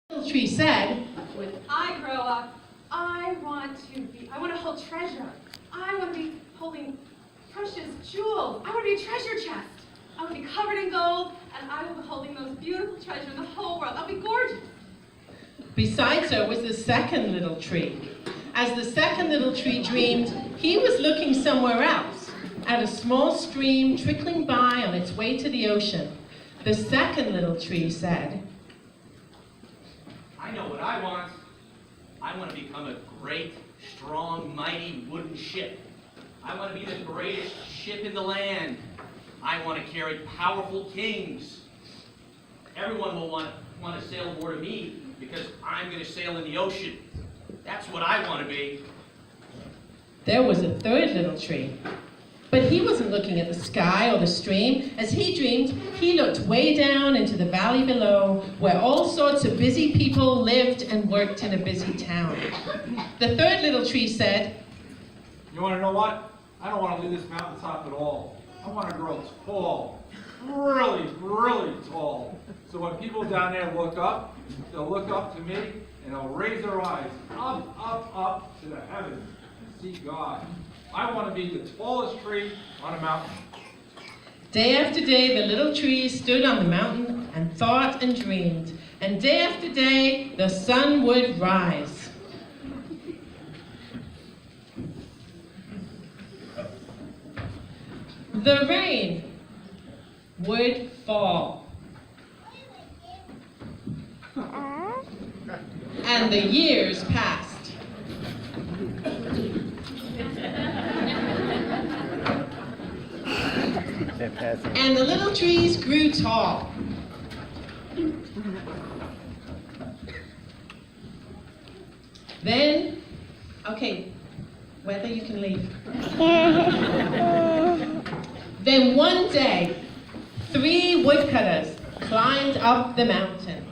Little tree said, When I grow up, I want to hold treasure. I want to be holding precious jewels. I want to be a treasure chest. I want to be covered in gold, and I will be holding those beautiful treasures in the whole world. I'll be gorgeous. Besides her was the second little tree. As the second little tree dreamed, he was looking somewhere else, at a small stream trickling by on its way to the ocean. The second little tree said, I know what I want. I want to become a great, strong, mighty wooden ship. I want to be the greatest ship in the land. I want to carry powerful kings. Everyone will want to sail aboard of me because I'm going to sail in the ocean. That's what I want to be. There was a third little tree. But he wasn't looking at the sky or the stream. As he dreamed, he looked way down into the valley below, where all sorts of busy people lived and worked in a busy town. The third little tree said, You want to know what? I don't want to leave this mountaintop at all. I want to grow tall. Really, really tall. So when people down there look up, they'll look up to me and they'll raise their eyes up to the heavens and see God. I want to be the tallest tree on a mountain. Day after day, the little trees stood on the mountain and thought and dreamed. And day after day, the sun would rise. The rain would fall. And the years passed. And the little trees grew tall. Then, okay, whether you can leave. Then one day, 3 woodcutters climbed up the mountain.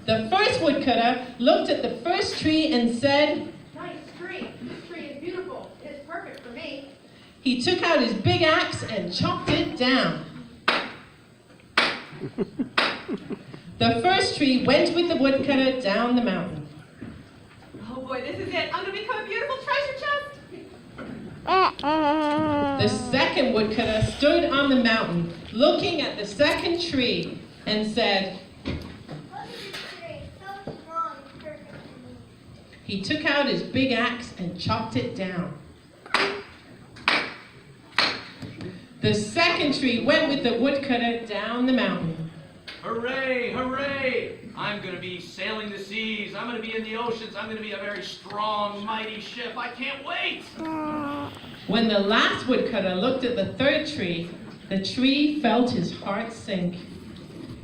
The first woodcutter looked at the first tree and said, Nice tree. This tree is beautiful. It is perfect for me. he took out his big axe and chopped it down. The first tree went with the woodcutter down the mountain. Oh boy, this is it. I'm going to become a beautiful treasure chest. The second woodcutter stood on the mountain, looking at the second tree, and said, Look at this tree. So strong and perfect for me. he took out his big axe and chopped it down. The second tree went with the woodcutter down the mountain. Hooray, hooray! I'm going to be sailing the seas. I'm going to be in the oceans. I'm going to be a very strong, mighty ship. I can't wait! When the last woodcutter looked at the third tree, the tree felt his heart sink.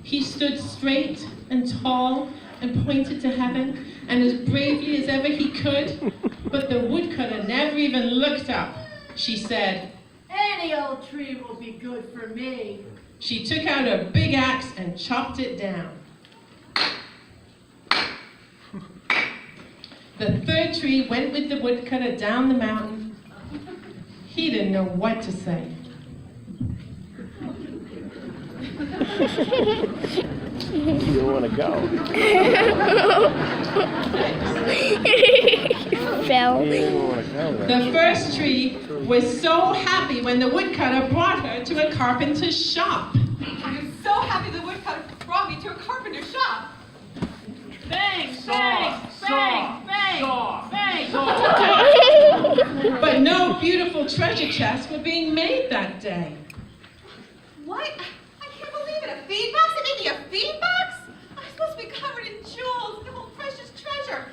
He stood straight and tall and pointed to heaven, and as bravely as ever he could, but the woodcutter never even looked up. She said, Any old tree will be good for me. she took out her big axe and chopped it down. The third tree went with the woodcutter down the mountain. He didn't know what to say. You don't want to go. Fell. You don't want to go. The first tree was so happy when the woodcutter brought her to a carpenter's shop. I'm so happy the woodcutter brought me to a carpenter's shop. Bang, Saw, saw, saw, bang. saw. But no beautiful treasure chests were being made that day. What? I can't believe it. A feed box? They made me a feed box? I'm supposed to be covered in jewels, the whole precious treasure.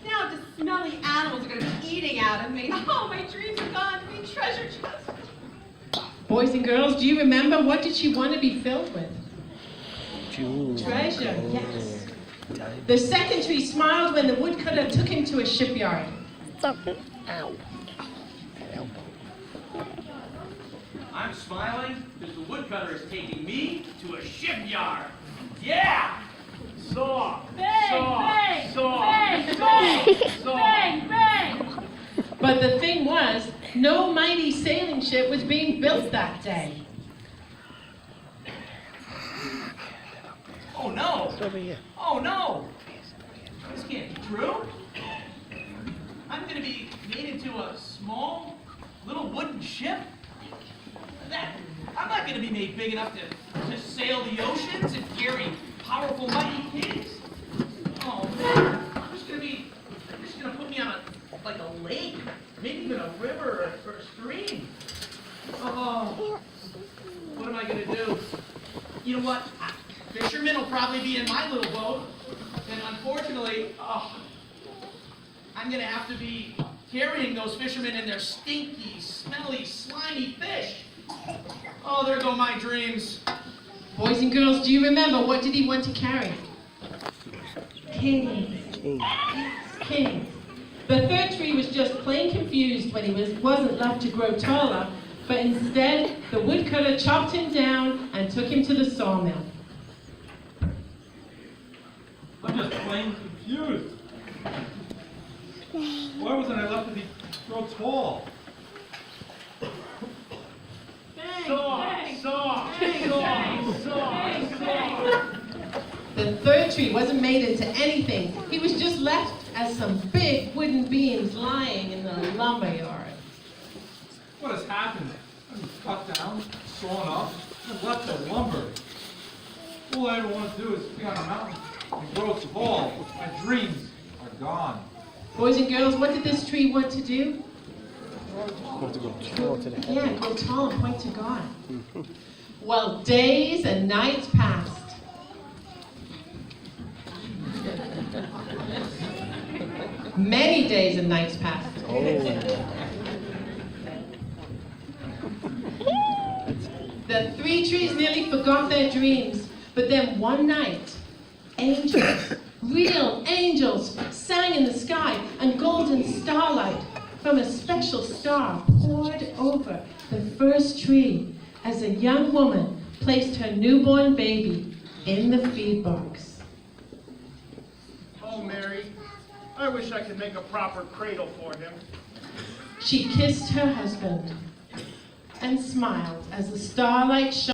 Now the smelly animals are going to be eating out of me. Oh, my dreams are gone. To be treasure chest. Boys and girls, do you remember what did she want to be filled with? Jewels. Treasure, yes. The second tree smiled when the woodcutter took him to a shipyard. Ow. I'm smiling because the woodcutter is taking me to a shipyard. Yeah! Saw, Bang, saw, bang, saw, bang, saw, bang, saw. bang. But the thing was, no mighty sailing ship was being built that day. It's over here. Oh no! This can't be true. I'm gonna be made into a small, little wooden ship? I'm not gonna be made big enough to sail the oceans and carry powerful, mighty kings. Oh man, they're just gonna put me on like a lake, maybe even a river or a stream. Oh, what am I gonna do? You know what? Fishermen will probably be in my little boat, and unfortunately, I'm gonna have to be carrying those fishermen and their stinky, smelly, slimy fish. Oh, there go my dreams. Boys and girls, do you remember what did he want to carry? Kings. King. Kings. The third tree was just plain confused when he wasn't left to grow taller, but instead the woodcutter chopped him down and took him to the sawmill. I'm just plain confused. Why wasn't I left to grow tall? The third tree wasn't made into anything. He was just left as some big wooden beams lying in the lumber yard. What has happened? I was cut down, sawn up, and left to lumber. All I ever want to do is be on a mountain and grow tall. My dreams are gone. Boys and girls, what did this tree want to do? Want to go tall to the Yeah, go tall and point to God. Well, days and nights passed. Many days and nights passed. Oh. The three trees nearly forgot their dreams, but then one night, angels, real angels, sang in the sky, and golden starlight from a special star poured over the first tree as a young woman placed her newborn baby in the feed box. Oh, Mary, I wish I could make a proper cradle for him. She kissed her husband and smiled as the starlight shone